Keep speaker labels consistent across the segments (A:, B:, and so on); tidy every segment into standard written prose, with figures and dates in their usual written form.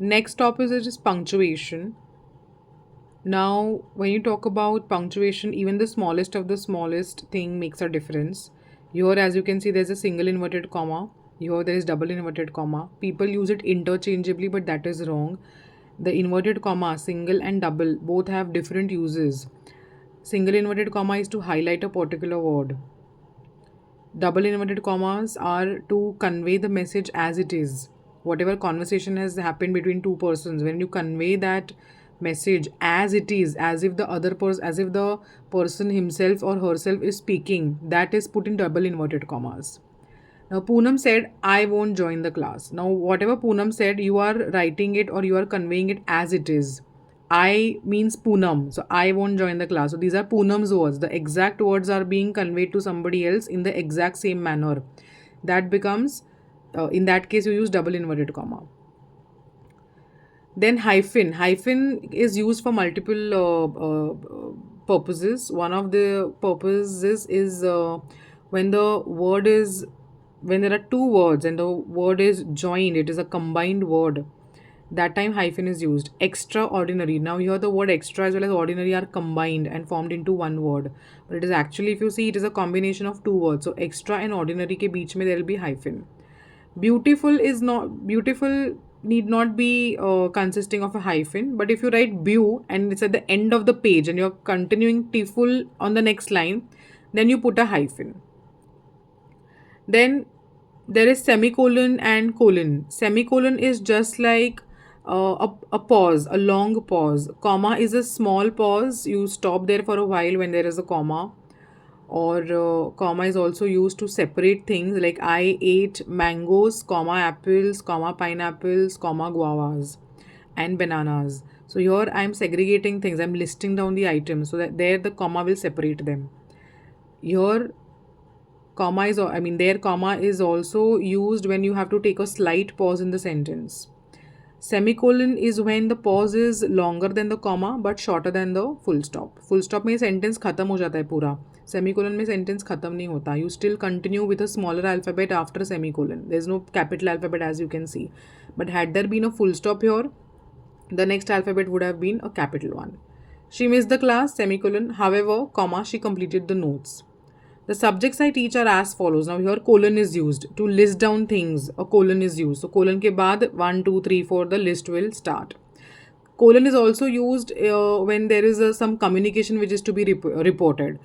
A: Next topic is punctuation. Now, when you talk about punctuation, even the smallest of the smallest thing makes a difference. Here, as you can see, there's a single inverted comma. Here, there is double inverted comma. People use it interchangeably, but that is wrong. The inverted comma, single and double, both have different uses. Single inverted comma is to highlight a particular word. Double inverted commas are to convey the message as it is. Whatever conversation has happened between two persons, when you convey that message as it is, as if the other person, as if the person himself or herself is speaking, that is put in double inverted commas. Now, Poonam said, I won't join the class. Now, whatever Poonam said, you are writing it or you are conveying it as it is. I means Poonam. So, I won't join the class. So, these are Poonam's words. The exact words are being conveyed to somebody else in the exact same manner. That becomes, in that case, you use double inverted comma. Then hyphen. Hyphen is used for multiple purposes. One of the purposes is when the word is when there are two words and the word is joined. It is a combined word. That time hyphen is used. Extraordinary. Now here the word extra as well as ordinary are combined and formed into one word. But it is actually, if you see, it is a combination of two words. So extra and ordinary ke beech mein there will be hyphen. Beautiful need not be consisting of a hyphen, but if you write beau and it's at the end of the page and you're continuing tiful on the next line, then you put a hyphen. Then there is semicolon and colon. Semicolon is just like a pause, a long pause. Comma is a small pause. You stop there for a while when there is a comma. Or comma is also used to separate things, like I ate mangoes, comma apples, comma pineapples, comma guavas and bananas. So here I am segregating things. I am listing down the items so that there the comma will separate them. Here comma is, there comma is also used when you have to take a slight pause in the sentence. Semicolon is when the pause is longer than the comma but shorter than the full stop. Full stop में sentence खत्म हो जाता है पूरा. Semicolon में sentence खत्म नहीं होता. You still continue with a smaller alphabet after semicolon. There is no capital alphabet as you can see. But had there been a full stop here, the next alphabet would have been a capital one. She missed the class, semicolon. However, comma, she completed the notes. The subjects I teach are as follows. Now here colon is used to list down things. A colon is used. So colon ke baad 1, 2, 3, 4 the list will start. Colon is also used when there is some communication which is to be reported.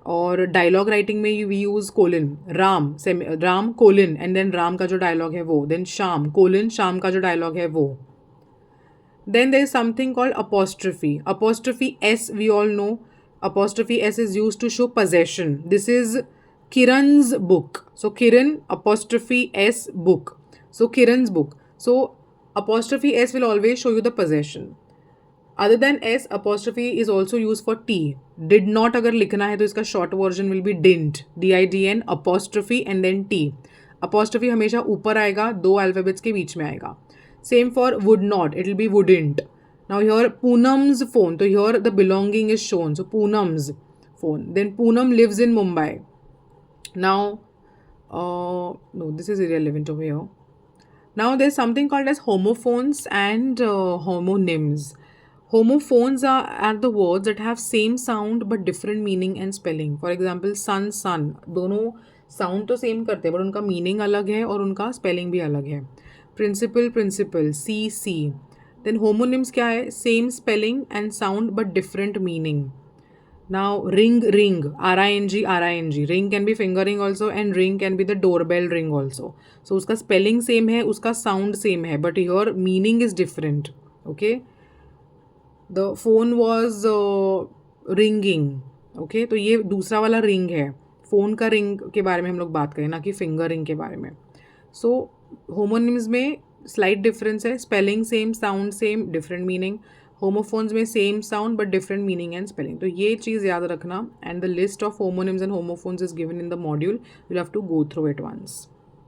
A: और dialogue writing में we use colon. Ram colon and then Ram का जो dialogue है वो. Then शाम colon शाम का जो dialogue है वो. Then there is something called apostrophe. Apostrophe S we all know. Apostrophe S is used to show possession. This is Kiran's book. So Kiran apostrophe S book. So Kiran's book. So apostrophe S will always show you the possession. Other than S, apostrophe is also used for T. Did not अगर लिखना है तो इसका short version will be didn't. DIDN apostrophe and then T. Apostrophe हमेशा ऊपर आएगा, दो alphabets के बीच में आएगा. Same for would not. It will be wouldn't. Now here Poonam's phone. So here the belonging is shown. So Poonam's phone. Then Poonam lives in Mumbai. Now, no, this is irrelevant over here. Now there's something called as homophones and homonyms. Homophones are the words that have same sound but different meaning and spelling. For example, sun, sun. दोनों sound तो same करते हैं but उनका meaning अलग है और उनका spelling भी अलग है. Principal, principal. See, see. Then homonyms क्या है? Same spelling and sound but different meaning. Now ring, ring. R-I-N-G, R-I-N-G. Ring can be finger ring also and ring can be the doorbell ring also. So उसका spelling same है, उसका sound same है but your meaning is different. Okay. The phone was ringing. Okay. तो ये दूसरा वाला ring है. Phone का रिंग के बारे में हम लोग बात करें ना कि फिंगर रिंग के बारे में. सो होमोनिम्स में स्लाइट डिफरेंस है. Spelling same, sound same, different meaning. Homophones में same sound but different meaning and spelling. तो ये चीज़ याद रखना. And the list of homonyms and homophones is given in the module. You have to go through it once.